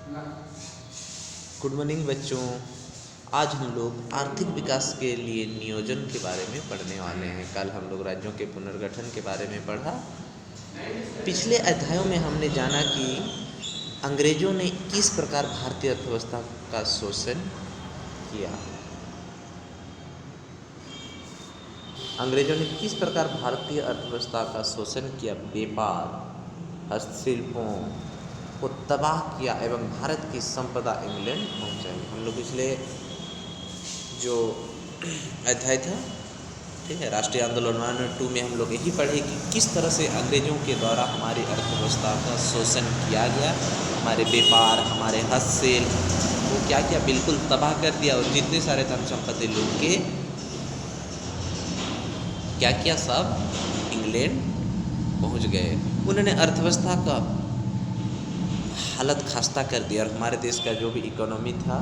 Good morning बच्चों। आज हम लोग आर्थिक विकास के लिए नियोजन के बारे में पढ़ने वाले हैं। कल हम लोग राज्यों के पुनर्गठन के बारे में पढ़ा। पिछले अध्यायों में हमने जाना कि अंग्रेजों ने किस प्रकार भारतीय अर्थव्यवस्था का शोषण किया। अंग्रेजों ने किस प्रकार भारतीय अर्थव्यवस्था का शोषण किया, व्यापार, हस्तशिल्पों को तबाह किया एवं भारत की संपदा इंग्लैंड पहुंचाई। हम लोग पिछले जो अध्याय था, ठीक है, राष्ट्रीय आंदोलन 2 में हम लोग यही पढ़े कि किस तरह से अंग्रेजों के द्वारा हमारी अर्थव्यवस्था का शोषण किया गया, हमारे व्यापार, हमारे हस्तशिल्प को क्या किया, बिल्कुल तबाह कर दिया और जितने सारे धन संपत्ति लूट के क्या किया, सब इंग्लैंड पहुंच गए। उन्होंने अर्थव्यवस्था का हालत खस्ता कर दिया और हमारे देश का जो भी इकोनॉमी था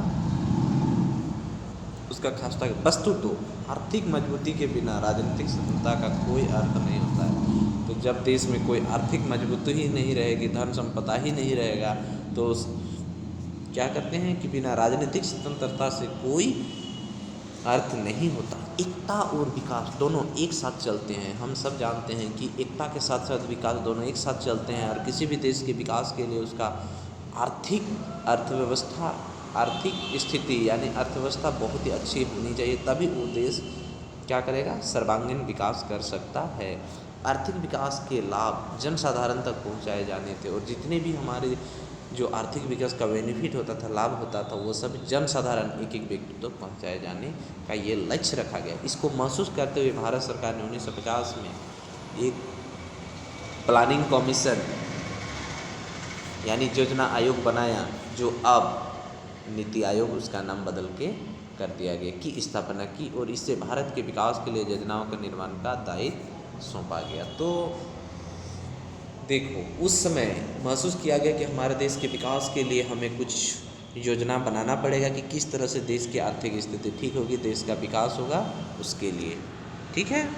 उसका खस्ता। वस्तु तो आर्थिक मजबूती के बिना राजनीतिक स्वतंत्रता का कोई अर्थ नहीं होता है। तो जब देश में कोई आर्थिक मजबूती ही नहीं रहेगी, धन संपदा ही नहीं रहेगा, तो क्या करते हैं कि बिना राजनीतिक स्वतंत्रता से कोई अर्थ नहीं होता। एकता और विकास दोनों एक साथ चलते हैं। हम सब जानते हैं कि एकता के साथ साथ विकास दोनों एक साथ चलते हैं और किसी भी देश के विकास के लिए उसका आर्थिक स्थिति यानी अर्थव्यवस्था बहुत ही अच्छी होनी चाहिए, तभी वो देश क्या करेगा, सर्वांगीण विकास कर सकता है। आर्थिक विकास के लाभ जनसाधारण तक पहुंचाए जाने थे और जितने भी हमारे जो आर्थिक विकास का बेनिफिट होता था, लाभ होता था, वो सब जनसाधारण एक एक व्यक्ति तक पहुंचाए जाने का ये लक्ष्य रखा गया। इसको महसूस करते हुए भारत सरकार ने 1950 में एक प्लानिंग कमीशन यानी योजना आयोग बनाया, जो अब नीति आयोग उसका नाम बदल के कर दिया गया, की स्थापना की और इससे भारत के विकास के लिए योजनाओं के निर्माण का दायित्व सौंपा गया। तो देखो, उस समय महसूस किया गया कि हमारे देश के विकास के लिए हमें कुछ योजना बनाना पड़ेगा कि किस तरह से देश की आर्थिक स्थिति ठीक होगी, देश का विकास होगा उसके लिए, ठीक है।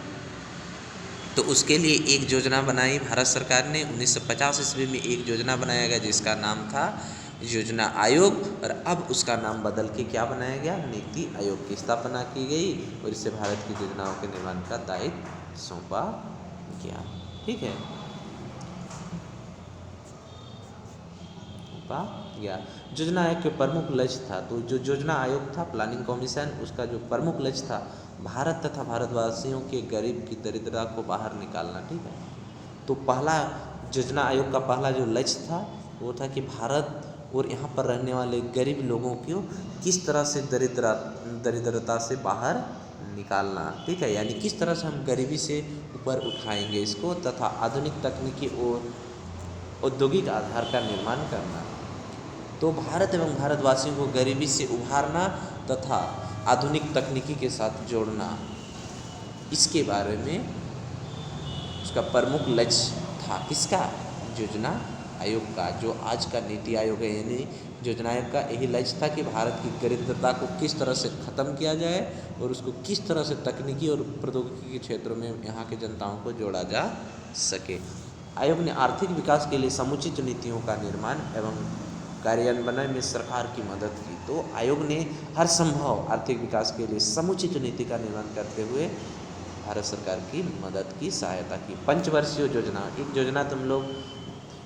तो उसके लिए एक योजना बनाई भारत सरकार ने। 1950 ईस्वी में एक योजना बनाया गया जिसका नाम था योजना आयोग और अब उसका नाम बदल के क्या बनाया गया, नीति आयोग की स्थापना की गई और इससे भारत की योजनाओं के निर्माण का दायित्व सौंपा गया, ठीक है, गया। योजना आयोग के प्रमुख लक्ष्य था, तो जो योजना आयोग था, प्लानिंग कमीशन, उसका जो प्रमुख लक्ष्य था, भारत तथा भारतवासियों के गरीब की दरिद्रता को बाहर निकालना, ठीक है। तो पहला योजना आयोग का पहला जो लक्ष्य था वो था कि भारत और यहाँ पर रहने वाले गरीब लोगों को किस तरह से दरिद्रता से बाहर निकालना, ठीक है, यानी किस तरह से हम गरीबी से ऊपर उठाएंगे इसको, तथा आधुनिक तकनीकी और औद्योगिक आधार का निर्माण करना। तो भारत एवं भारतवासियों को गरीबी से उभारना तथा आधुनिक तकनीकी के साथ जोड़ना, इसके बारे में उसका प्रमुख लक्ष्य था। किसका, योजना आयोग का, जो आज का नीति आयोग है। यानी योजना आयोग का यही लक्ष्य था कि भारत की दरिद्रता को किस तरह से ख़त्म किया जाए और उसको किस तरह से तकनीकी और प्रौद्योगिकी के क्षेत्रों में यहाँ के जनताओं को जोड़ा जा सके। आयोग ने आर्थिक विकास के लिए समुचित नीतियों का निर्माण एवं कार्यान्वयन में सरकार की मदद की। तो आयोग ने हर संभव आर्थिक विकास के लिए समुचित नीति का निर्माण करते हुए भारत सरकार की मदद की, सहायता की। पंचवर्षीय योजना, एक योजना तुम लोग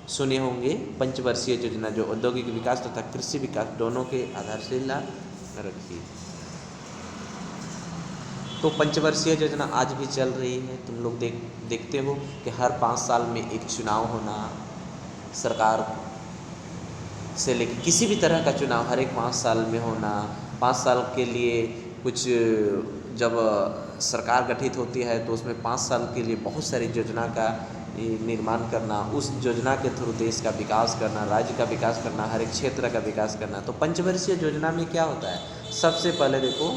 सुने होंगे, पंचवर्षीय योजना, जो औद्योगिक विकास तथा कृषि विकास दोनों के आधारशिला रखी। तो पंचवर्षीय योजना आज भी चल रही है। तुम लोग देखते हो कि हर 5 साल में एक चुनाव होना, सरकार से लेकर किसी भी तरह का चुनाव हर एक 5 साल में होना। 5 साल के लिए कुछ, जब सरकार गठित होती है तो उसमें 5 साल के लिए बहुत सारी योजना का निर्माण करना, उस योजना के थ्रू देश का विकास करना, राज्य का विकास करना, हर एक क्षेत्र का विकास करना। तो पंचवर्षीय योजना में क्या होता है, सबसे पहले देखो,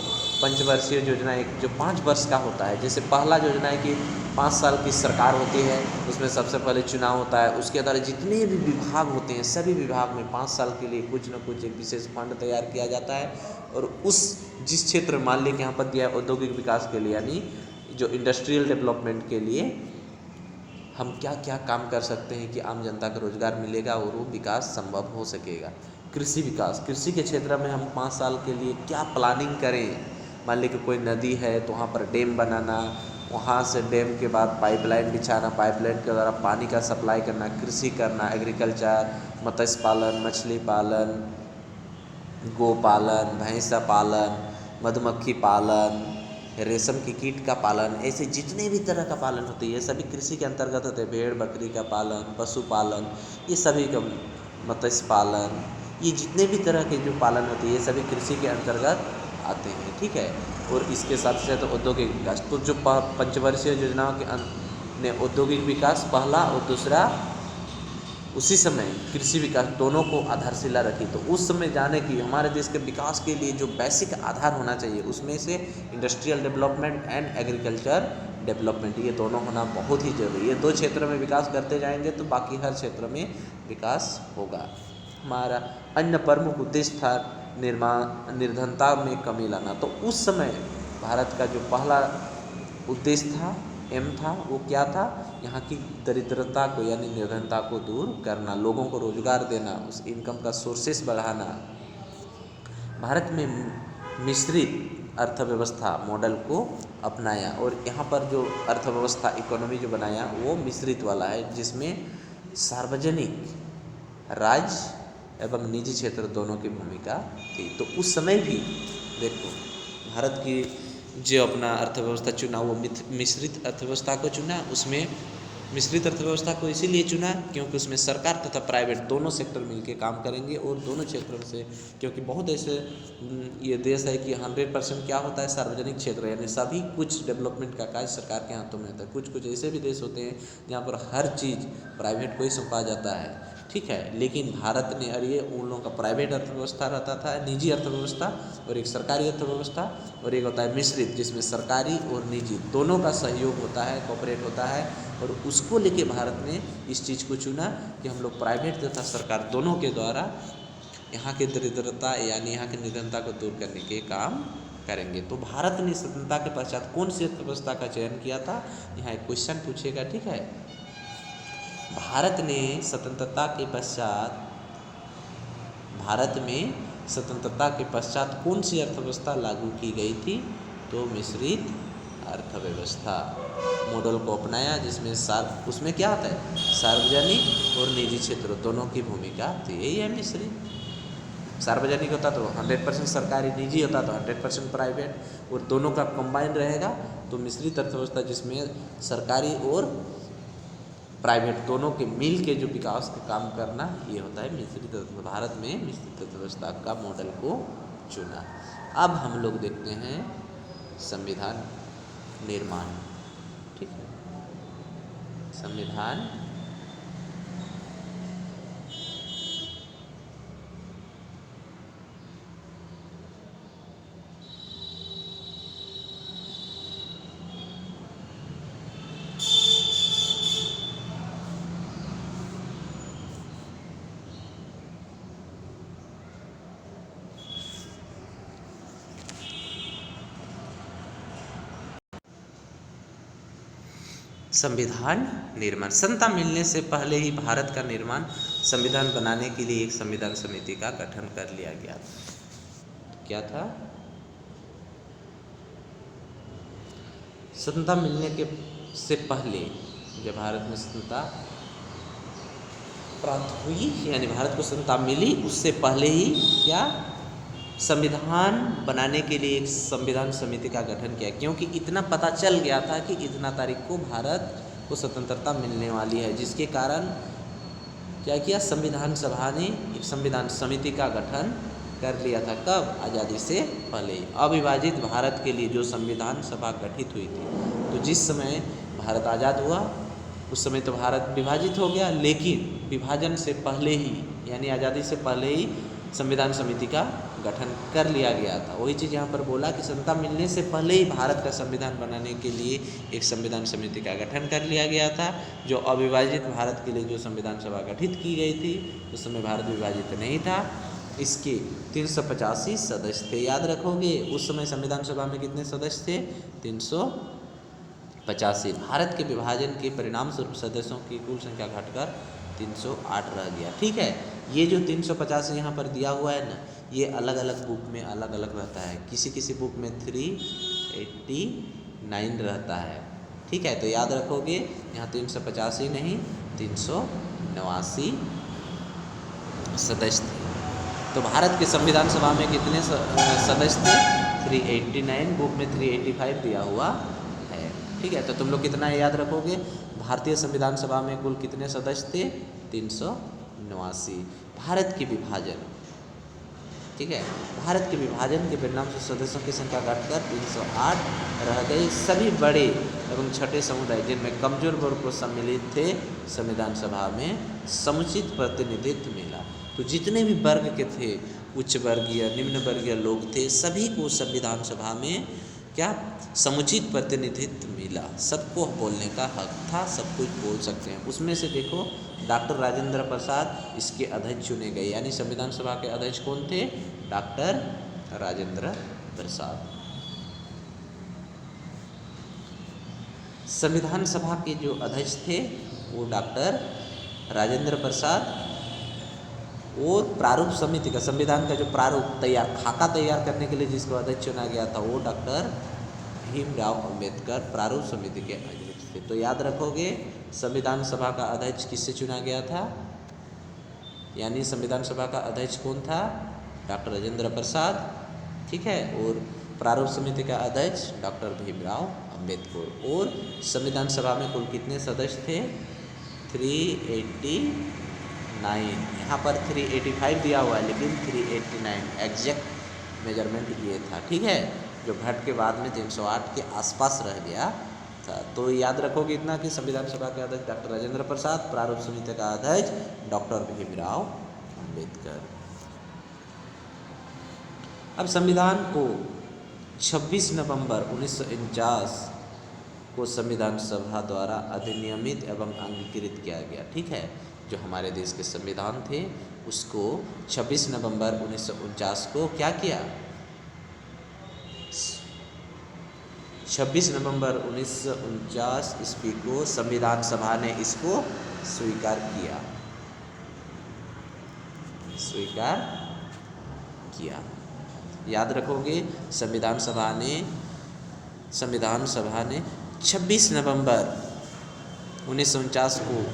पंचवर्षीय योजना एक जो 5 वर्ष का होता है। जैसे पहला योजना है कि 5 साल की सरकार होती है, उसमें सबसे पहले चुनाव होता है, उसके द्वारा जितने भी विभाग होते हैं सभी विभाग में 5 साल के लिए कुछ न कुछ एक विशेष फंड तैयार किया जाता है और उस जिस क्षेत्र, मान लीजिए यहाँ पर दिया है औद्योगिक विकास के लिए, यानी जो इंडस्ट्रियल डेवलपमेंट के लिए हम क्या क्या काम कर सकते हैं कि आम जनता को रोजगार मिलेगा और वो विकास संभव हो सकेगा। कृषि विकास, कृषि के क्षेत्र में हम 5 साल के लिए क्या प्लानिंग करें। मान लीजिए कि कोई नदी है तो वहाँ पर डैम बनाना, वहाँ से डैम के बाद पाइपलाइन बिछाना, पाइपलाइन के द्वारा पानी का सप्लाई करना, कृषि करना, एग्रीकल्चर, मत्स्य पालन, मछली पालन, गो पालन, भैंसा पालन, मधुमक्खी पालन, रेशम की कीट का पालन, ऐसे जितने भी तरह का पालन होते हैं ये सभी कृषि के अंतर्गत होते हैं। भेड़ बकरी का पालन, पशुपालन, ये सभी का, मत्स्य पालन, ये जितने भी तरह के जो पालन होते हैं ये सभी कृषि के अंतर्गत आते हैं, ठीक है। और इसके साथ साथ औद्योगिक विकास, तो जो पंचवर्षीय योजनाओं के ने औद्योगिक विकास पहला और दूसरा उसी समय कृषि विकास दोनों को आधारशिला रखी। तो उस समय जाने की हमारे देश के विकास के लिए जो बेसिक आधार होना चाहिए उसमें से industrial development and agriculture development, ये दोनों होना बहुत ही जरूरी है। ये 2 क्षेत्रों में विकास करते जाएंगे तो बाकी हर क्षेत्र में विकास होगा। हमारा अन्य प्रमुख उद्देश्य था निर्धनता में कमी लाना। तो उस समय भारत का जो पहला उद्देश्य था, एम था, वो क्या था, यहाँ की दरिद्रता को यानी निर्धनता को दूर करना, लोगों को रोजगार देना, उस इनकम का सोर्सेस बढ़ाना। भारत में मिश्रित अर्थव्यवस्था मॉडल को अपनाया और यहाँ पर जो अर्थव्यवस्था इकोनॉमी जो बनाया वो मिश्रित वाला है, जिसमें सार्वजनिक, राज्य एवं निजी क्षेत्र दोनों की भूमिका थी। तो उस समय भी देखो भारत की जो अपना अर्थव्यवस्था चुना वो मिश्रित अर्थव्यवस्था को चुना। उसमें मिश्रित अर्थव्यवस्था को इसीलिए चुना क्योंकि उसमें सरकार तथा प्राइवेट दोनों सेक्टर मिलकर काम करेंगे और दोनों क्षेत्रों से, क्योंकि बहुत ऐसे ये देश है कि 100% क्या होता है सार्वजनिक क्षेत्र, यानी सभी कुछ डेवलपमेंट का कार्य सरकार के हाथों में होता है। कुछ कुछ ऐसे भी देश होते हैं जहाँ पर हर चीज़ प्राइवेट को ही सौंपा जाता है, ठीक है। लेकिन भारत ने, और ये उन लोगों का प्राइवेट अर्थव्यवस्था रहता था, निजी अर्थव्यवस्था, और एक सरकारी अर्थव्यवस्था, और एक होता है मिश्रित जिसमें सरकारी और निजी दोनों का सहयोग होता है, कोऑपरेट होता है। और उसको लेके भारत ने इस चीज़ को चुना कि हम लोग प्राइवेट तथा सरकार दोनों के द्वारा यहाँ की दरिद्रता यानी यहाँ की निर्धनता को दूर करने के काम करेंगे। तो भारत ने स्वतंत्रता के पश्चात कौन सी अर्थव्यवस्था का चयन किया था, यहाँ एक क्वेश्चन पूछेगा, ठीक है। भारत में स्वतंत्रता के पश्चात कौन सी अर्थव्यवस्था लागू की गई थी, तो मिश्रित अर्थव्यवस्था मॉडल को अपनाया, जिसमें उसमें क्या होता है सार्वजनिक और निजी क्षेत्र दोनों की भूमिका थी। यही है मिश्रित। सार्वजनिक होता तो 100% सरकारी, निजी होता तो 100% प्राइवेट, और दोनों का कंबाइन रहेगा तो मिश्रित अर्थव्यवस्था जिसमें सरकारी और प्राइवेट दोनों के मिल के जो विकास का काम करना, ये होता है मिश्रित अर्थव्यवस्था। भारत में मिश्रित अर्थव्यवस्था का मॉडल को चुना। अब हम लोग देखते हैं संविधान निर्माण, ठीक है। संविधान संविधान निर्माण, संता मिलने से पहले ही भारत का निर्माण संविधान बनाने के लिए एक संविधान समिति का गठन कर लिया गया था। क्या था, संता मिलने के से पहले जब भारत में स्वतंत्रता प्राप्त हुई, यानी भारत को स्वतंत्रता मिली, उससे पहले ही क्या संविधान बनाने के लिए एक संविधान समिति का गठन किया, क्योंकि इतना पता चल गया था कि इतना तारीख को भारत को स्वतंत्रता मिलने वाली है, जिसके कारण क्या किया संविधान सभा ने एक संविधान समिति का गठन कर लिया था। कब, आज़ादी से पहले। अविभाजित भारत के लिए जो संविधान सभा गठित हुई थी, तो जिस समय भारत आज़ाद हुआ उस समय तो भारत विभाजित हो गया, लेकिन विभाजन से पहले ही यानी आज़ादी से पहले ही संविधान समिति का गठन कर लिया गया था। वही चीज़ यहाँ पर बोला कि स्वतंत्रता मिलने से पहले ही भारत का संविधान बनाने के लिए एक संविधान समिति का गठन कर लिया गया था। जो अविभाजित भारत के लिए जो संविधान सभा गठित की गई थी, उस समय भारत विभाजित नहीं था। इसके 385 सदस्य थे, याद रखोगे। उस समय संविधान सभा में कितने सदस्य थे, 385। भारत के विभाजन के परिणाम स्वरूप सदस्यों की कुल संख्या घटकर 308 रह गया, ठीक है। ये जो 350 यहाँ पर दिया हुआ है ना, ये अलग अलग बुक में अलग अलग रहता है। किसी किसी बुक में 389 रहता है, ठीक है। तो याद रखोगे यहाँ 385 नहीं 389 सदस्य थे। तो भारत के संविधान सभा में कितने सदस्य थे? 389, बुक में 385 दिया हुआ है, ठीक है। तो तुम लोग कितना याद रखोगे? भारतीय संविधान सभा में कुल कितने सदस्य थे? 389। भारत के विभाजन, ठीक है, भारत के विभाजन के परिणाम से सदस्यों की संख्या घटकर 308 रह गई। सभी बड़े एवं छोटे समुदाय जिनमें कमजोर वर्ग को सम्मिलित थे संविधान सभा में समुचित प्रतिनिधित्व मिला। तो जितने भी वर्ग के थे, उच्च वर्गीय निम्न वर्गीय लोग थे, सभी को संविधान सभा में क्या समुचित प्रतिनिधित्व मिला। सबको बोलने का हक था, सब कुछ बोल सकते हैं। उसमें से देखो डॉक्टर राजेंद्र प्रसाद इसके अध्यक्ष चुने गए, यानी संविधान सभा के अध्यक्ष कौन थे? डॉक्टर राजेंद्र प्रसाद। संविधान सभा के जो अध्यक्ष थे वो डॉक्टर राजेंद्र प्रसाद, और प्रारूप समिति का, संविधान का जो प्रारूप तैयार खाका तैयार करने के लिए जिसको अध्यक्ष चुना गया था वो डॉक्टर भीमराव अंबेडकर प्रारूप समिति के अध्यक्ष थे। तो याद रखोगे संविधान सभा का अध्यक्ष किससे चुना गया था? यानी संविधान सभा का अध्यक्ष कौन था? डॉक्टर राजेंद्र प्रसाद, ठीक है। और प्रारूप समिति का अध्यक्ष डॉक्टर भीमराव अंबेडकर। और संविधान सभा में कुल कितने सदस्य थे? 389। यहाँ पर 385 दिया हुआ है, लेकिन 389 एग्जैक्ट मेजरमेंट ये था, ठीक है, जो घट के बाद में 308 के आसपास रह गया था। तो याद रखोगे इतना कि संविधान सभा के अध्यक्ष डॉक्टर राजेंद्र प्रसाद, प्रारूप समिति का अध्यक्ष डॉक्टर भीमराव अंबेडकर। अब संविधान को 26 नवंबर 1949 को संविधान सभा द्वारा अधिनियमित एवं अंगीकृत किया गया, ठीक है। जो हमारे देश के संविधान थे उसको 26 नवंबर 1949 को क्या किया? 26 नवंबर 1949 ईस्वी को संविधान सभा ने इसको स्वीकार किया। याद रखोगे संविधान सभा ने 26 नवंबर 1949 को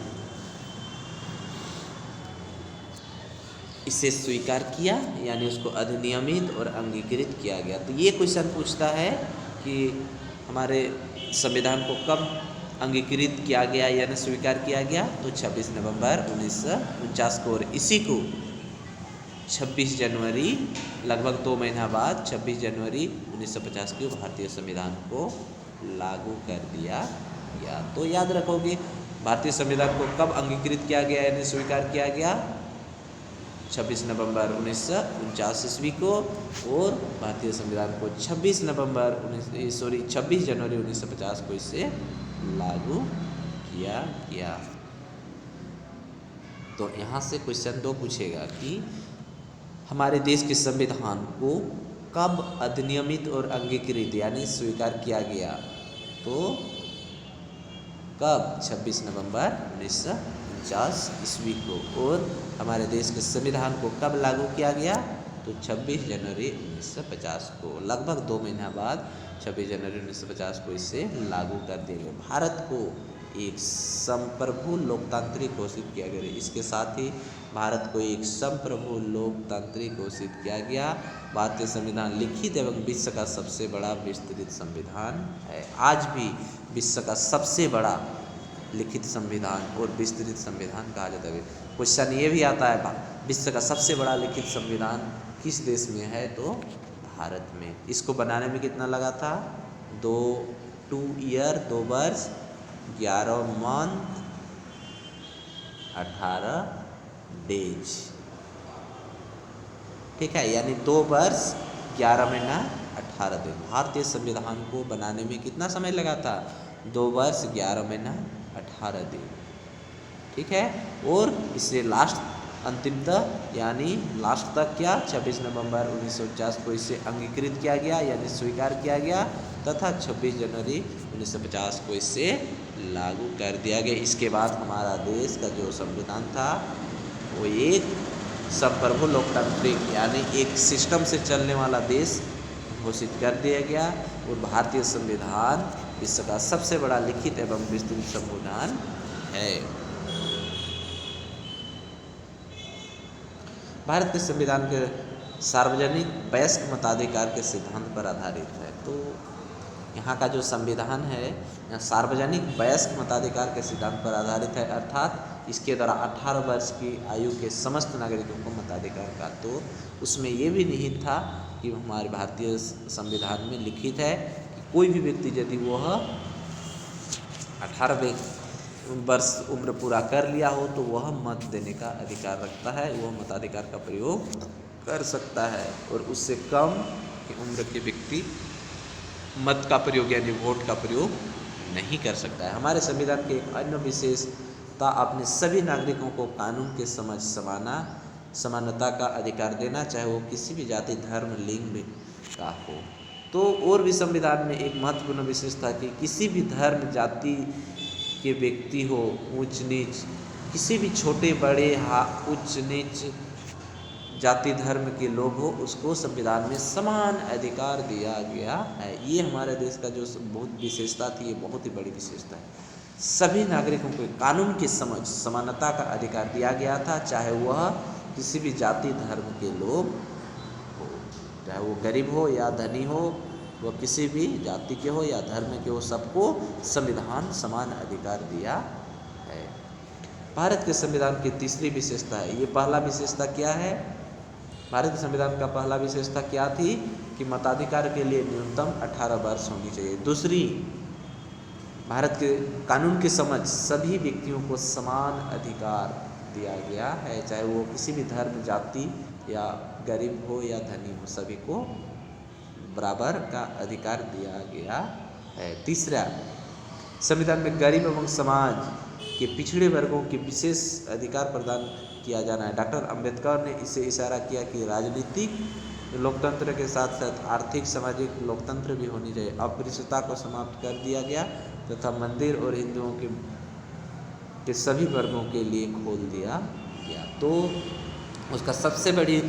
इसे स्वीकार किया, यानी उसको अधिनियमित और अंगीकृत किया गया। तो ये क्वेश्चन पूछता है कि हमारे संविधान को कब अंगीकृत किया गया यानी स्वीकार किया गया? तो 26 नवंबर 1949 को। और इसी को 26 जनवरी, लगभग 2 महीना बाद 26 जनवरी 1950 को भारतीय संविधान को लागू कर दिया गया। तो याद रखोगे भारतीय संविधान को कब अंगीकृत किया गया यानी स्वीकार किया गया? 26 नवंबर 1949 ईस्वी को। और भारतीय संविधान को 26 जनवरी 1950 को इसे लागू किया गया। तो यहाँ से क्वेश्चन 2 पूछेगा कि हमारे देश के संविधान को कब अधिनियमित और अंगीकृत यानी स्वीकार किया गया? तो कब? 26 नवंबर 1949 ईस्वी को। और हमारे देश के संविधान को कब लागू किया गया? तो 26 जनवरी 1950 को। लगभग 2 महीना बाद 26 जनवरी 1950 को इसे लागू कर दिया गया। भारत को एक संप्रभु लोकतांत्रिक घोषित किया गया। इसके साथ ही भारत को एक संप्रभु लोकतांत्रिक घोषित किया गया। भारतीय संविधान लिखित एवं विश्व का सबसे बड़ा विस्तृत संविधान है। आज भी विश्व का सबसे बड़ा लिखित संविधान और विस्तृत संविधान कहा जाता है। क्वेश्चन ये भी आता है विश्व का सबसे बड़ा लिखित संविधान किस देश में है? तो भारत में। इसको बनाने में कितना लगा था? 2 वर्ष 11 मंथ 18 डेज, ठीक है, यानी 2 वर्ष 11 महीना 18 दिन। भारतीय संविधान को बनाने में कितना समय लगा था? 2 वर्ष 11 महीना 18 दिन, ठीक है। और इसे अंतिमतः यानी लास्ट तक क्या 26 नवंबर 1949 को इसे अंगीकृत किया गया यानी स्वीकार किया गया तथा 26 जनवरी 1950 को इसे लागू कर दिया गया। इसके बाद हमारा देश का जो संविधान था वो एक संप्रभु लोकतांत्रिक यानी एक सिस्टम से चलने वाला देश घोषित कर दिया गया। और भारतीय संविधान विश्व का सबसे बड़ा लिखित एवं विस्तृत संविधान है। भारत के संविधान के सार्वजनिक वयस्क मताधिकार के सिद्धांत पर आधारित है। तो यहाँ का जो संविधान है यहाँ सार्वजनिक वयस्क मताधिकार के सिद्धांत पर आधारित है, अर्थात इसके द्वारा 18 वर्ष की आयु के समस्त नागरिकों को मताधिकार का। तो उसमें ये भी निहित था कि हमारे भारतीय संविधान में लिखित है कि कोई भी व्यक्ति यदि वह 18 वर्ष उम्र पूरा कर लिया हो तो वह मत देने का अधिकार रखता है, वह मताधिकार का प्रयोग कर सकता है। और उससे कम की उम्र के व्यक्ति मत का प्रयोग यानी वोट का प्रयोग नहीं कर सकता है। हमारे संविधान की एक अन्य विशेषता अपने सभी नागरिकों को कानून के समझ समानता का अधिकार देना, चाहे वो किसी भी जाति धर्म लिंग का हो। तो और भी संविधान में एक महत्वपूर्ण विशेषता कि किसी भी धर्म जाति के व्यक्ति हो, ऊंच नीच किसी भी छोटे बड़े उच्च नीच जाति धर्म के लोग हो, उसको संविधान में समान अधिकार दिया गया है। ये हमारे देश का जो बहुत विशेषता थी, ये बहुत ही बड़ी विशेषता है। सभी नागरिकों को कानून की समझ समानता का अधिकार दिया गया था, चाहे वह किसी भी जाति धर्म के लोग हो, चाहे वो गरीब हो या धनी हो, वह किसी भी जाति के हो या धर्म के हो, सबको संविधान समान अधिकार दिया है। भारत के संविधान की तीसरी विशेषता है, ये पहला विशेषता क्या है? भारत के संविधान का पहला विशेषता क्या थी कि मताधिकार के लिए न्यूनतम 18 वर्ष होनी चाहिए। दूसरी, भारत के कानून की समझ सभी व्यक्तियों को समान अधिकार दिया गया है, चाहे वो किसी भी धर्म जाति या गरीब हो या धनी हो, सभी को बराबर का अधिकार दिया गया है। तीसरा, संविधान में गरीब एवं समाज के पिछड़े वर्गों के विशेष अधिकार प्रदान किया जाना है। डॉक्टर अंबेडकर ने इसे इशारा किया कि राजनीतिक लोकतंत्र के साथ साथ आर्थिक सामाजिक लोकतंत्र भी होनी चाहिए। अस्पृश्यता को समाप्त कर दिया गया तथा मंदिर और हिंदुओं के सभी वर्गों के लिए खोल दिया गया। तो उसका सबसे बड़ी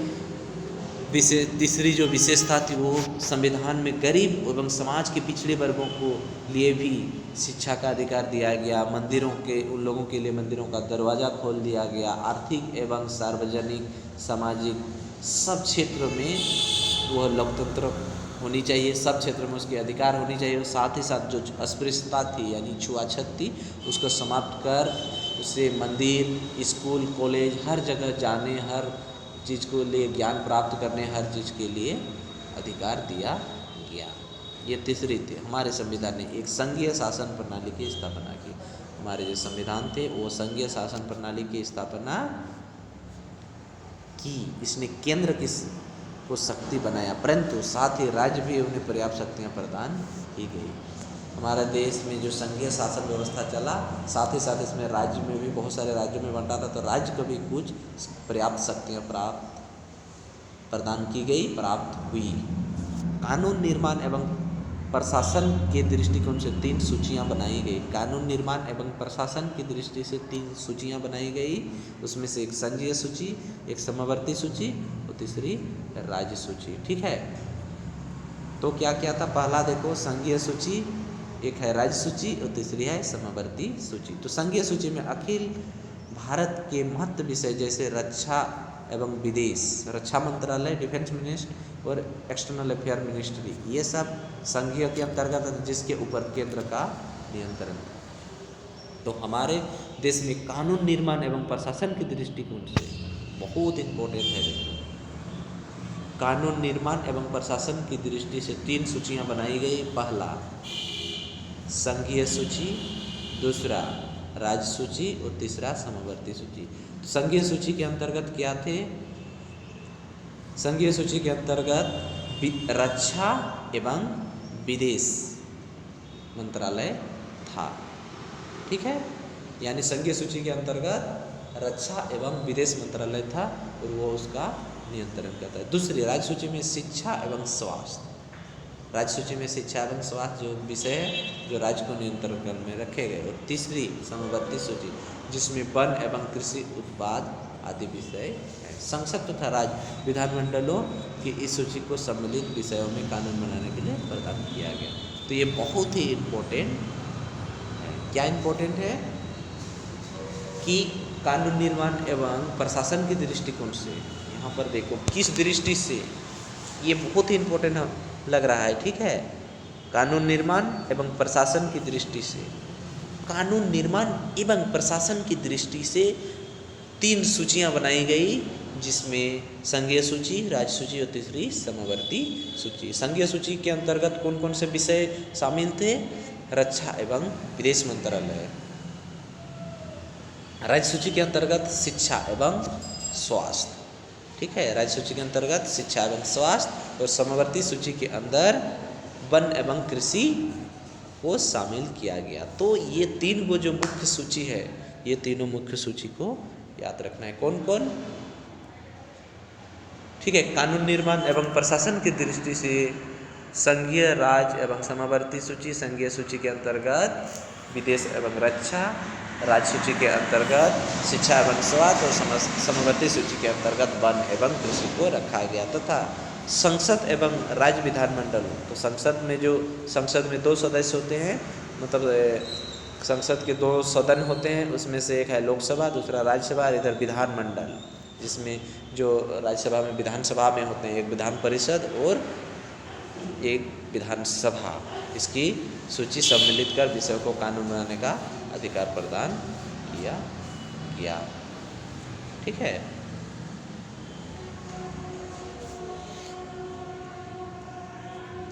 तीसरी जो विशेषता थी वो संविधान में गरीब एवं समाज के पिछड़े वर्गों को लिए भी शिक्षा का अधिकार दिया गया। मंदिरों के उन लोगों के लिए मंदिरों का दरवाज़ा खोल दिया गया। आर्थिक एवं सार्वजनिक सामाजिक सब क्षेत्र में वह लोकतंत्र होनी चाहिए, सब क्षेत्र में उसके अधिकार होनी चाहिए। और साथ ही साथ जो अस्पृश्यता थी यानी छुआछूत थी उसको समाप्त कर उसे मंदिर स्कूल कॉलेज हर जगह जाने, हर चीज़ को लिए ज्ञान प्राप्त करने, हर चीज़ के लिए अधिकार दिया गया। ये तीसरी थी। हमारे संविधान ने एक संघीय शासन प्रणाली की स्थापना की। हमारे जो संविधान थे वो संघीय शासन प्रणाली की स्थापना की। इसने केंद्र को शक्ति बनाया, परंतु साथ ही राज्य भी उन्हें पर्याप्त शक्तियाँ प्रदान की गई। हमारे देश में जो संघीय शासन व्यवस्था चला, साथ ही साथ इसमें राज्य में भी बहुत सारे राज्यों में बंटा था, तो राज्य को भी कुछ पर्याप्त शक्तियाँ प्रदान की गई, प्राप्त हुई। कानून निर्माण एवं प्रशासन के दृष्टिकोण से 3 सूचियाँ बनाई गई। कानून निर्माण एवं प्रशासन की दृष्टि से 3 सूचियाँ बनाई गई। उसमें से एक संघीय सूची, एक समवर्ती सूची और तीसरी राज्य सूची। ठीक है, तो क्या क्या था? पहला देखो संघीय सूची, एक है राज्य सूची और तीसरी है समवर्ती सूची। तो संघीय सूची में अखिल भारत के महत्व विषय जैसे रक्षा एवं विदेश, रक्षा मंत्रालय डिफेंस मिनिस्ट्री और एक्सटर्नल अफेयर मिनिस्ट्री, ये सब संघीय के अंतर्गत है जिसके ऊपर केंद्र का नियंत्रण है। तो हमारे देश में कानून निर्माण एवं प्रशासन की दृष्टिकोण से बहुत इम्पोर्टेंट है। देखो, कानून निर्माण एवं प्रशासन की दृष्टि से 3 सूचियाँ बनाई गई। पहला संघीय सूची, दूसरा राज्य सूची और तीसरा समवर्ती सूची। संघीय सूची के अंतर्गत क्या थे? संघीय सूची के अंतर्गत रक्षा एवं विदेश मंत्रालय था। ठीक है, यानी संघीय सूची के अंतर्गत रक्षा एवं विदेश मंत्रालय था और वो उसका नियंत्रण करता है। दूसरी राज्य सूची में शिक्षा एवं स्वास्थ्य, राज्य सूची में शिक्षा एवं स्वास्थ्य जो विषय है जो राज्य को नियंत्रण में रखे गए। और तीसरी समवर्ती सूची जिसमें वन एवं कृषि उत्पाद आदि विषय है। संसद तथा राज्य विधानमंडलों की इस सूची को सम्मिलित विषयों में कानून बनाने के लिए प्रदान किया गया। तो ये बहुत ही इम्पोर्टेंट है। क्या इम्पोर्टेंट है कि कानून निर्माण एवं प्रशासन के दृष्टिकोण से, यहाँ पर देखो किस दृष्टि से, ये बहुत ही इम्पोर्टेंट लग रहा है, ठीक है। कानून निर्माण एवं प्रशासन की दृष्टि से, कानून निर्माण एवं प्रशासन की दृष्टि से 3 सूचियाँ बनाई गई, जिसमें संघीय सूची, राज्य सूची और तीसरी समवर्ती सूची। संघीय सूची के अंतर्गत कौन कौन से विषय शामिल थे? रक्षा एवं विदेश मंत्रालय। राज्य सूची के अंतर्गत शिक्षा एवं स्वास्थ्य, ठीक है। राज्य सूची के अंतर्गत शिक्षा एवं स्वास्थ्य, और समवर्ती सूची के अंदर वन एवं कृषि को शामिल किया गया। तो ये 3 वो जो मुख्य सूची है, ये तीनों मुख्य सूची को याद रखना है। कौन कौन? ठीक है। कानून निर्माण एवं प्रशासन की दृष्टि से संघीय, राज्य एवं समवर्ती सूची। संघीय सूची के अंतर्गत विदेश एवं रक्षा, राज्य सूची के अंतर्गत शिक्षा एवं स्वास्थ्य, और समवर्ती सूची के अंतर्गत वन एवं कृषि को रखा गया। तथा संसद एवं राज्य विधानमंडल, तो संसद में 2 सदस्य होते हैं, मतलब संसद के 2 सदन होते हैं, उसमें से एक है लोकसभा, दूसरा राज्यसभा, और इधर विधानमंडल, जिसमें जो राज्यसभा में विधानसभा में होते हैं, एक विधान परिषद और एक विधानसभा। इसकी सूची सम्मिलित कर विषयों को कानून बनाने का अधिकार प्रदान किया गया, ठीक है।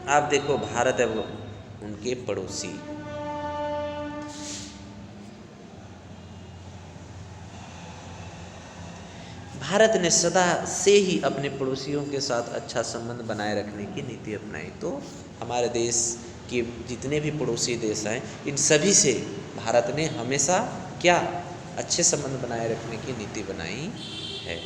आप देखो भारत एवं उनके पड़ोसी। भारत ने सदा से ही अपने पड़ोसियों के साथ अच्छा संबंध बनाए रखने की नीति अपनाई। तो हमारे देश के जितने भी पड़ोसी देश हैं, इन सभी से भारत ने हमेशा क्या अच्छे संबंध बनाए रखने की नीति बनाई है।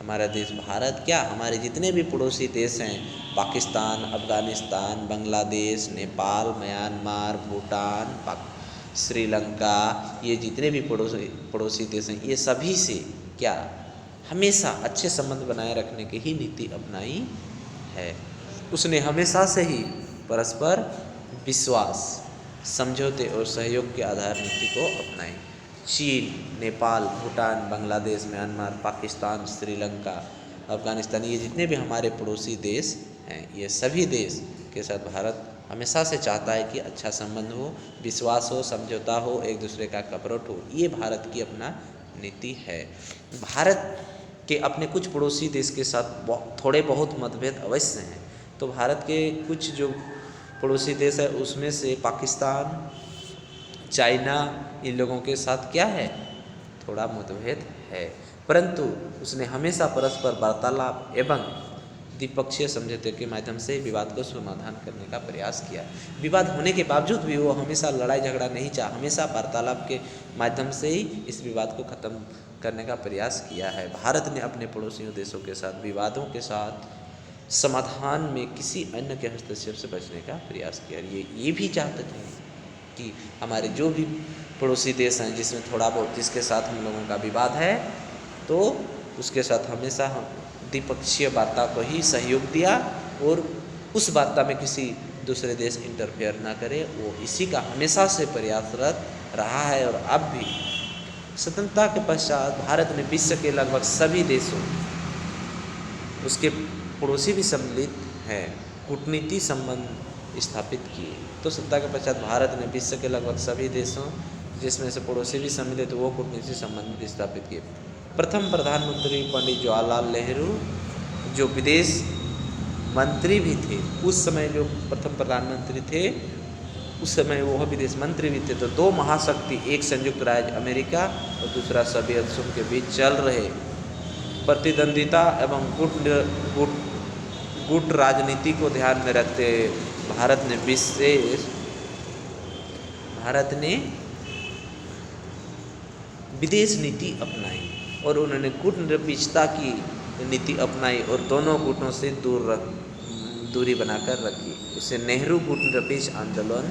हमारा देश भारत क्या, हमारे जितने भी पड़ोसी देश हैं, पाकिस्तान, अफगानिस्तान, बांग्लादेश, नेपाल, म्यांमार, भूटान, श्रीलंका, ये जितने भी पड़ोसी देश हैं, ये सभी से क्या हमेशा अच्छे संबंध बनाए रखने की ही नीति अपनाई है। उसने हमेशा से ही परस्पर विश्वास, समझौते और सहयोग के आधार नीति को अपनाई। चीन, नेपाल, भूटान, बांग्लादेश, म्यांमार, पाकिस्तान, श्रीलंका, अफगानिस्तान, ये जितने भी हमारे पड़ोसी देश हैं, ये सभी देश के साथ भारत हमेशा से चाहता है कि अच्छा संबंध हो, विश्वास हो, समझौता हो, एक दूसरे का कपरोट हो। ये भारत की अपना नीति है। भारत के अपने कुछ पड़ोसी देश के साथ थोड़े बहुत मतभेद अवश्य हैं। तो भारत के कुछ जो पड़ोसी देश है, उसमें से पाकिस्तान, चाइना, इन लोगों के साथ क्या है, थोड़ा मतभेद है, परंतु उसने हमेशा परस्पर वार्तालाप एवं द्विपक्षीय समझौते के माध्यम से विवाद को समाधान करने का प्रयास किया। विवाद होने के बावजूद भी वो हमेशा लड़ाई झगड़ा नहीं चाहा, हमेशा वार्तालाप के माध्यम से ही इस विवाद को खत्म करने का प्रयास किया है। भारत ने अपने पड़ोसियों देशों के साथ विवादों के साथ समाधान में किसी अन्य के हस्तक्षेप से बचने का प्रयास किया। ये भी चाहते थे कि हमारे जो भी पड़ोसी देश हैं, जिसमें थोड़ा बहुत जिसके साथ हम लोगों का विवाद है, तो उसके साथ हमेशा हम द्विपक्षीय वार्ता को ही सहयोग दिया, और उस वार्ता में किसी दूसरे देश इंटरफेयर ना करे। वो इसी का हमेशा से प्रयासरत रहा है। और अब भी स्वतंत्रता के पश्चात भारत ने विश्व के लगभग सभी देशों, उसके पड़ोसी भी सम्मिलित हैं, कूटनीति संबंध स्थापित किए। तो स्वतंत्रता के पश्चात भारत ने विश्व के लगभग सभी देशों, जिसमें से पड़ोसी भी सम्मिलित, वो कूटनीति संबंध स्थापित किए। प्रथम प्रधानमंत्री पंडित जवाहरलाल नेहरू, जो विदेश मंत्री भी थे, उस समय जो प्रथम प्रधानमंत्री थे, उस समय वो विदेश मंत्री भी थे। तो 2 महाशक्ति, एक संयुक्त राज्य अमेरिका और दूसरा सोवियत संघ के बीच चल रहे प्रतिद्वंदिता एवं गुट राजनीति को ध्यान में रखते भारत ने विदेश नीति अपनाई, और उन्होंने कूटनिरपेक्षता की नीति अपनाई और दोनों गुटों से दूरी बनाकर रखी। उसे नेहरू कूटनिरपेक्ष आंदोलन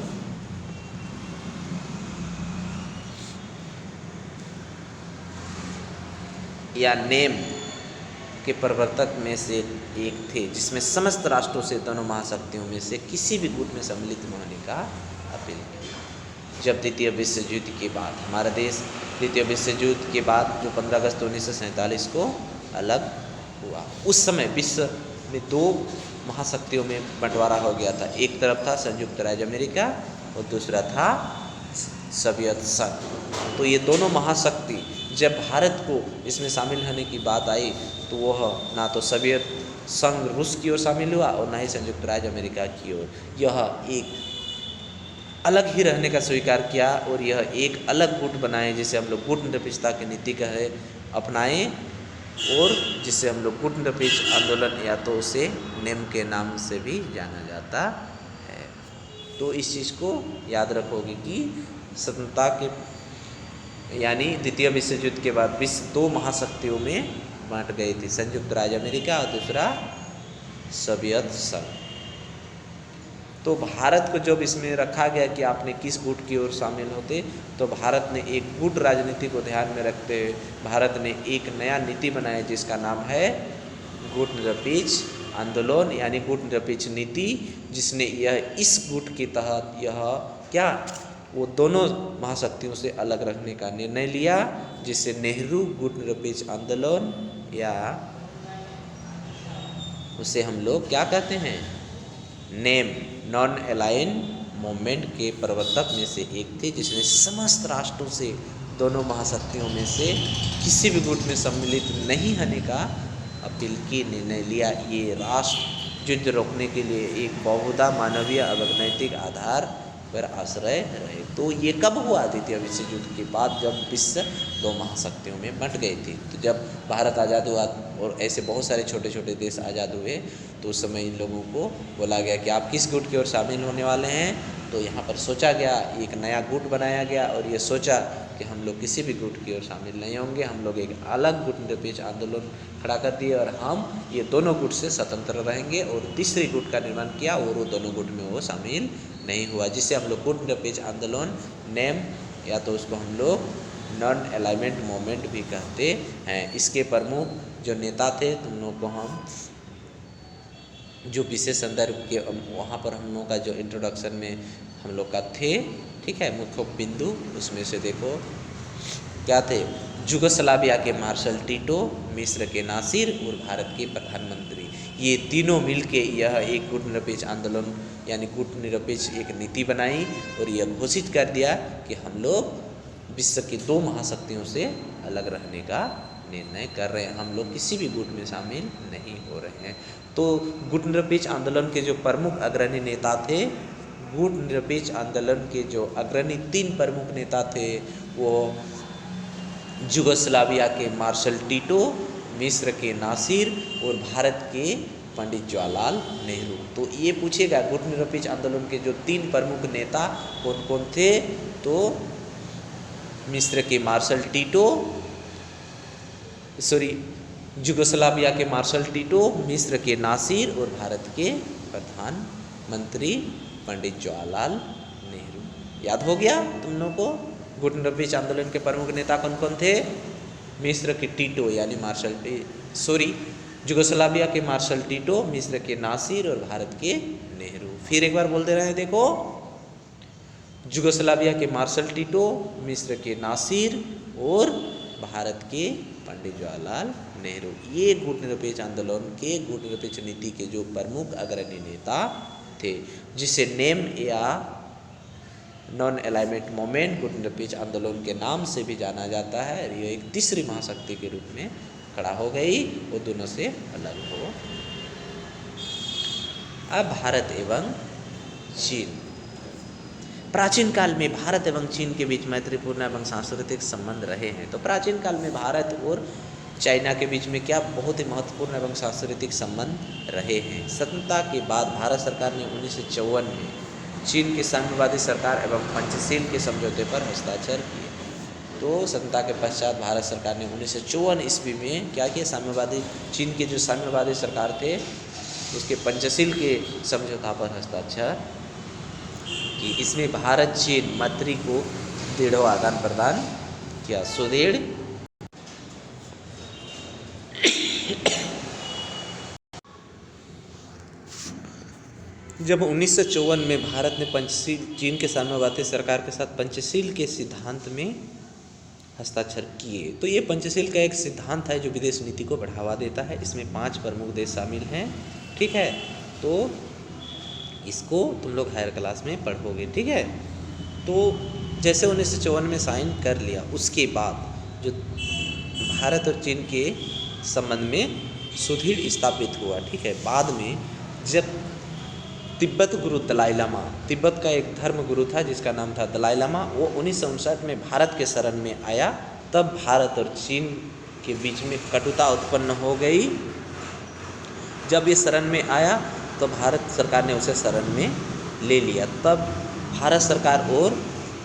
या नेम के प्रवर्तक में से एक थे, जिसमें समस्त राष्ट्रों से दोनों महाशक्तियों में से किसी भी गुट में सम्मिलित न होने का अपील की। जब द्वितीय विश्व युद्ध के बाद हमारा देश द्वितीय विश्व युद्ध के बाद जो 15 अगस्त 1947 को अलग हुआ, उस समय विश्व में दो महाशक्तियों में बंटवारा हो गया था। एक तरफ था संयुक्त राज्य अमेरिका और दूसरा था सोवियत संघ। तो ये दोनों महाशक्ति जब भारत को इसमें शामिल होने की बात आई तो वह ना तो सोवियत संघ रूस की ओर शामिल हुआ और ना ही संयुक्त राज्य अमेरिका की ओर। यह एक अलग ही रहने का स्वीकार किया और यह एक अलग गुट बनाए, जिसे हम लोग गुट निरपेक्षता की नीति कहे अपनाएं, और जिसे हम लोग गुट निरपेक्ष आंदोलन या तो उसे नेम के नाम से भी जाना जाता है। तो इस चीज़ को याद रखोगे कि स्वतंत्रता के यानी द्वितीय विश्व युद्ध के बाद विश्व दो महाशक्तियों में बांट गई थी, संयुक्त राज्य अमेरिका और दूसरा सोवियत संघ। तो भारत को जब इसमें रखा गया कि आपने किस गुट की ओर शामिल होते, तो भारत ने एक गुट राजनीति को ध्यान में रखते हुए भारत ने एक नया नीति बनाया जिसका नाम है गुट निरपेक्ष आंदोलन यानी गुट निरपेक्ष नीति, जिसने यह इस गुट के तहत यह क्या वो दोनों महाशक्तियों से अलग रखने का निर्णय लिया, जिससे नेहरू गुट निरपेक्ष आंदोलन या उसे हम लोग क्या कहते हैं नेम नॉन अलाइन मूवमेंट के प्रवर्तक में से एक थे, जिसने समस्त राष्ट्रों से दोनों महाशक्तियों में से किसी भी गुट में सम्मिलित नहीं होने का अपील की निर्णय लिया। ये राष्ट्र युद्ध रोकने के लिए एक बहुधा मानवीय और नैतिक आधार पर आश्रय रहे। तो ये कब हुआ? द्वितीय विश्व युद्ध के बाद, जब विश्व दो महाशक्तियों में बंट गई थी। तो जब भारत आज़ाद हुआ और ऐसे बहुत सारे छोटे छोटे देश आज़ाद हुए, तो उस समय इन लोगों को बोला गया कि आप किस गुट की ओर शामिल होने वाले हैं। तो यहाँ पर सोचा गया, एक नया गुट बनाया गया और ये सोचा कि हम लोग किसी भी गुट की ओर शामिल नहीं होंगे, हम लोग एक अलग गुट निरपेक्ष आंदोलन खड़ा कर दिए और हम ये दोनों गुट से स्वतंत्र रहेंगे। और तीसरी गुट का निर्माण किया और वो दोनों गुट में वो शामिल नहीं हुआ, जिसे हम लोग गुट निरपेक्ष आंदोलन नेम या तो उसको हम लोग नॉन अलाइनमेंट मूवमेंट भी कहते हैं। इसके प्रमुख जो नेता थे, तुम लोग को हम जो विशेष संदर्भ के वहाँ पर हम लोग का जो इंट्रोडक्शन में हम लोग का थे, ठीक है, मुख्य बिंदु उसमें से देखो क्या थे। युगोस्लाविया के मार्शल टीटो, मिस्र के नासिर और भारत के प्रधानमंत्री, ये तीनों मिलके यह एक गुट निरपेक्ष आंदोलन यानी गुट निरपेक्ष एक नीति बनाई और यह घोषित कर दिया कि हम लोग विश्व की दो महाशक्तियों से अलग रहने का निर्णय कर रहे हैं, हम लोग किसी भी गुट में शामिल नहीं हो रहे हैं। तो गुट निरपेक्ष आंदोलन के जो प्रमुख अग्रणी नेता थे, गुट निरपेक्ष आंदोलन के जो अग्रणी तीन प्रमुख नेता थे, वो युगोस्लाविया के मार्शल टीटो, मिस्र के नासिर और भारत के पंडित जवाहरलाल नेहरू। तो ये पूछेगा गुट निरपेक्ष आंदोलन के जो तीन प्रमुख नेता कौन कौन थे, तो मिस्र के मार्शल टीटो, युगोस्लाविया के मार्शल टीटो, मिस्र के नासिर और भारत के प्रधानमंत्री पंडित जवाहरलाल नेहरू। याद हो गया तुम लोगों को गुट निरपेक्ष आंदोलन के प्रमुख नेता कौन कौन थे? मिस्र के टीटो यानी युगोस्लाविया के मार्शल टीटो, मिस्र के नासिर और भारत के नेहरू। फिर एक बार बोल दे रहे हैं, देखो युगोस्लाविया के मार्शल टीटो, मिस्र के नासिर और भारत के पंडित जवाहरलाल नेहरू, ये गुट निरपेक्ष आंदोलन के गुट निरपेक्ष नीति के जो प्रमुख अग्रणी नेता थे, जिसे नेम या नॉन अलाइनमेंट मूवमेंट गुट निरपेक्ष आंदोलन के नाम से भी जाना जाता है। ये एक तीसरी महाशक्ति के रूप में खड़ा हो गई, वो दोनों से अलग हो। अब भारत एवं चीन। प्राचीन काल में भारत एवं चीन के बीच मैत्रीपूर्ण एवं सांस्कृतिक संबंध रहे हैं। तो प्राचीन काल में भारत और चाइना के बीच में क्या बहुत ही महत्वपूर्ण एवं सांस्कृतिक संबंध रहे हैं। स्वतंत्रता के बाद भारत सरकार ने 1954 में चीन की साम्यवादी सरकार एवं पंचशील के समझौते पर हस्ताक्षर किए। तो स्वतंत्रता के पश्चात भारत सरकार ने 1954 ईस्वी में क्या किया, साम्यवादी चीन के जो साम्यवादी सरकार थे उसके पंचशील के समझौता पर हस्ताक्षर कि इसमें भारत चीन मैत्री को दृढ़ आदान प्रदान किया। सुदृढ़ जब 1954 में भारत ने पंचशील चीन के साम्यवादी सरकार के साथ पंचशील के सिद्धांत में हस्ताक्षर किए। तो ये पंचशील का एक सिद्धांत है जो विदेश नीति को बढ़ावा देता है। इसमें 5 प्रमुख देश शामिल हैं, ठीक है। तो इसको तुम लोग हायर क्लास में पढ़ोगे, ठीक है। तो जैसे 1954 में साइन कर लिया, उसके बाद जो भारत और चीन के संबंध में सुदृढ़ स्थापित हुआ, ठीक है। बाद में जब तिब्बत गुरु दलाई लामा, तिब्बत का एक धर्म गुरु था जिसका नाम था दलाई लामा, वो 1959 में भारत के शरण में आया। तब भारत और चीन के बीच में कटुता उत्पन्न हो गई। जब ये शरण में आया तो भारत सरकार ने उसे शरण में ले लिया। तब भारत सरकार और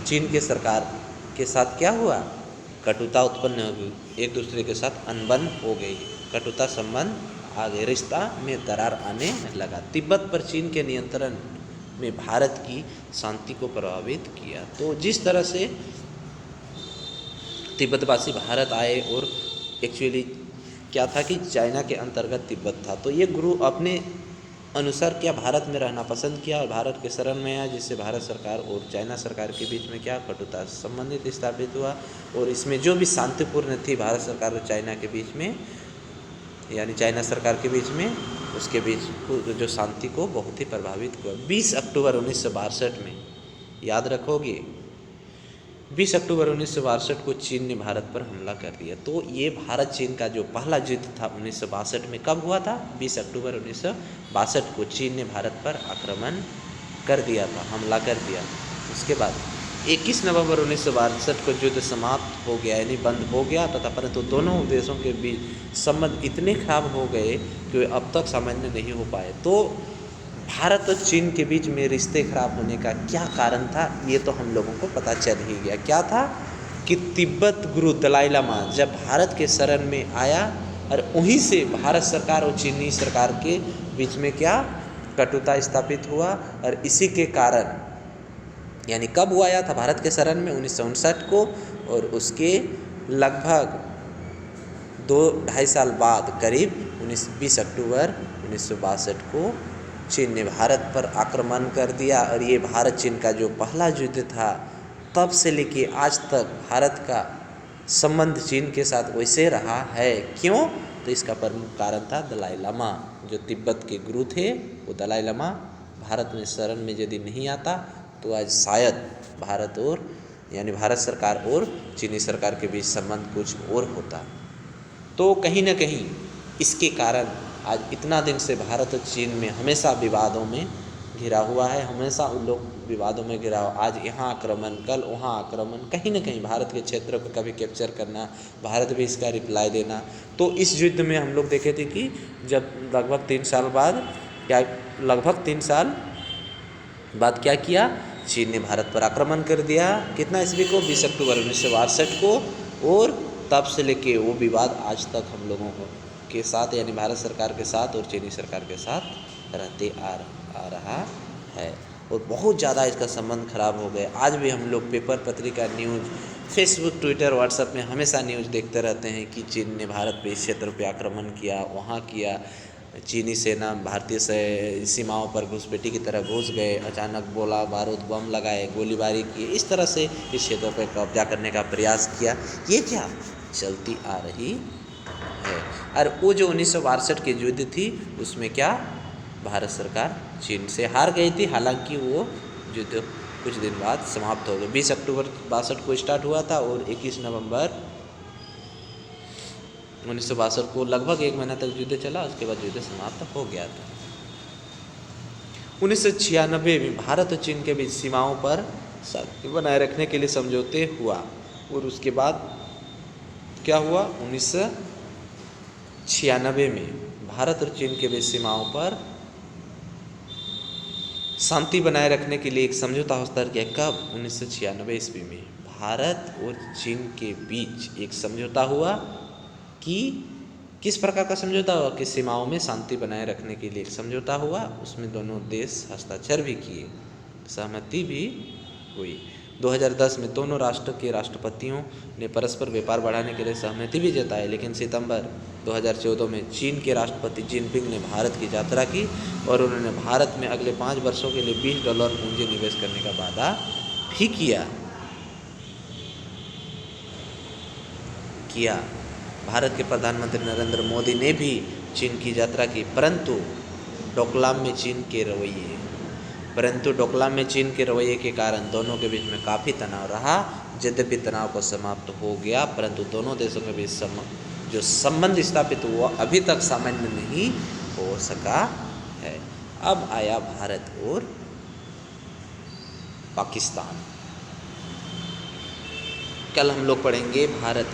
चीन के सरकार के साथ क्या हुआ, कटुता उत्पन्न हो गई, एक दूसरे के साथ अनबन हो गई, कटुता संबंध आ गए, रिश्ता में दरार आने लगा। तिब्बत पर चीन के नियंत्रण में भारत की शांति को प्रभावित किया। तो जिस तरह से तिब्बतवासी भारत आए और एक्चुअली क्या था कि चाइना के अंतर्गत तिब्बत था, तो ये गुरु अपने अनुसार क्या भारत में रहना पसंद किया और भारत के शरण में आया, जिससे भारत सरकार और चाइना सरकार के बीच में क्या कटुता संबंधित स्थापित हुआ। और इसमें जो भी शांतिपूर्ण थी भारत सरकार और चाइना के बीच में, यानी चाइना सरकार के बीच में, उसके बीच जो शांति को बहुत ही प्रभावित हुआ। 20 अक्टूबर 1962 में, याद रखोगे, 20 अक्टूबर 1962 को चीन ने भारत पर हमला कर दिया। तो ये भारत चीन का जो पहला युद्ध था 1962 में, कब हुआ था, 20 अक्टूबर 1962 को चीन ने भारत पर आक्रमण कर दिया था, हमला कर दिया। उसके बाद 21 नवंबर 1962 को युद्ध समाप्त हो गया, यानी बंद हो गया तथा, परंतु दोनों देशों के बीच संबंध इतने खराब हो गए कि वे अब तक सामान्य नहीं हो पाए। तो भारत और चीन के बीच में रिश्ते खराब होने का क्या कारण था, ये तो हम लोगों को पता चल ही गया। क्या था कि तिब्बत गुरु दलाई लामा जब भारत के शरण में आया और वहीं से भारत सरकार और चीनी सरकार के बीच में क्या कटुता स्थापित हुआ। और इसी के कारण, यानी कब वो आया था भारत के शरण में, 1959 को, और उसके लगभग 2-2.5 साल बाद, करीब 20 अक्टूबर 1962 को चीन ने भारत पर आक्रमण कर दिया। और ये भारत चीन का जो पहला युद्ध था, तब से लेके आज तक भारत का संबंध चीन के साथ वैसे रहा है। क्यों, तो इसका प्रमुख कारण था दलाई लामा, जो तिब्बत के गुरु थे। वो दलाई लामा भारत में शरण में यदि नहीं आता तो आज शायद भारत और, यानी भारत सरकार और चीनी सरकार के बीच संबंध कुछ और होता। तो कहीं ना कहीं इसके कारण आज इतना दिन से भारत और चीन में हमेशा विवादों में घिरा हुआ है, हमेशा उन लोग विवादों में घिरा हुआ। आज यहाँ आक्रमण, कल वहाँ आक्रमण, कहीं ना कहीं भारत के क्षेत्र को कभी कैप्चर करना, भारत भी इसका रिप्लाई देना। तो इस युद्ध में हम लोग देखे थे कि जब लगभग 3 साल बाद, क्या लगभग 3 साल बाद क्या किया, चीन ने भारत पर आक्रमण कर दिया। कितना ईस्वी को, 20 अक्टूबर 1962 को। और तब से लेके वो विवाद आज तक हम लोगों के साथ, यानी भारत सरकार के साथ और चीनी सरकार के साथ रहते आ रहा है। और बहुत ज़्यादा इसका संबंध खराब हो गया। आज भी हम लोग पेपर, पत्रिका, न्यूज़, फेसबुक, ट्विटर, व्हाट्सएप में हमेशा न्यूज़ देखते रहते हैं कि चीन ने भारत पे इस क्षेत्र पे आक्रमण किया, वहाँ किया, चीनी सेना भारतीय सीमाओं पर घुसपैठी की तरह घुस गए, अचानक गोला बारूद बम लगाए, गोलीबारी की, इस तरह से इस क्षेत्र पर कब्जा करने का प्रयास किया। ये क्या चलती आ रही है। और वो जो 1962 की युद्ध थी, उसमें क्या भारत सरकार चीन से हार गई थी। हालांकि वो युद्ध कुछ दिन बाद समाप्त हो गया। 20 अक्टूबर 62 को स्टार्ट हुआ था और 21 नवंबर 1962 को लगभग 1 महीना तक युद्ध चला। उसके बाद युद्ध समाप्त हो गया था। 1996 में भारत और चीन के बीच सीमाओं पर शांति बनाए रखने के लिए समझौते हुआ। और उसके बाद क्या हुआ, 1996 में भारत और चीन के बीच सीमाओं पर शांति बनाए रखने के लिए एक समझौता हस्ताक्षर किया। कब, 1996 ईस्वी में भारत और चीन के बीच एक समझौता हुआ। कि किस प्रकार का समझौता हुआ, कि सीमाओं में शांति बनाए रखने के लिए एक समझौता हुआ। उसमें दोनों देश हस्ताक्षर भी किए, सहमति भी हुई। 2010 में दोनों राष्ट्र के राष्ट्रपतियों ने परस्पर व्यापार बढ़ाने के लिए सहमति भी जताई, लेकिन सितंबर 2014 में चीन के राष्ट्रपति जिनपिंग ने भारत की यात्रा की और उन्होंने भारत में अगले 5 वर्षों के लिए $20 पूंजी निवेश करने का वादा भी किया। भारत के प्रधानमंत्री नरेंद्र मोदी ने भी चीन की यात्रा की, परंतु डोकलाम में चीन के रवैये के कारण दोनों के बीच में काफ़ी तनाव रहा। यद्यपि तनाव को समाप्त हो गया, परंतु दोनों देशों के बीच जो संबंध स्थापित हुआ अभी तक सामान्य नहीं हो सका है। अब आया भारत और पाकिस्तान। कल हम लोग पढ़ेंगे भारत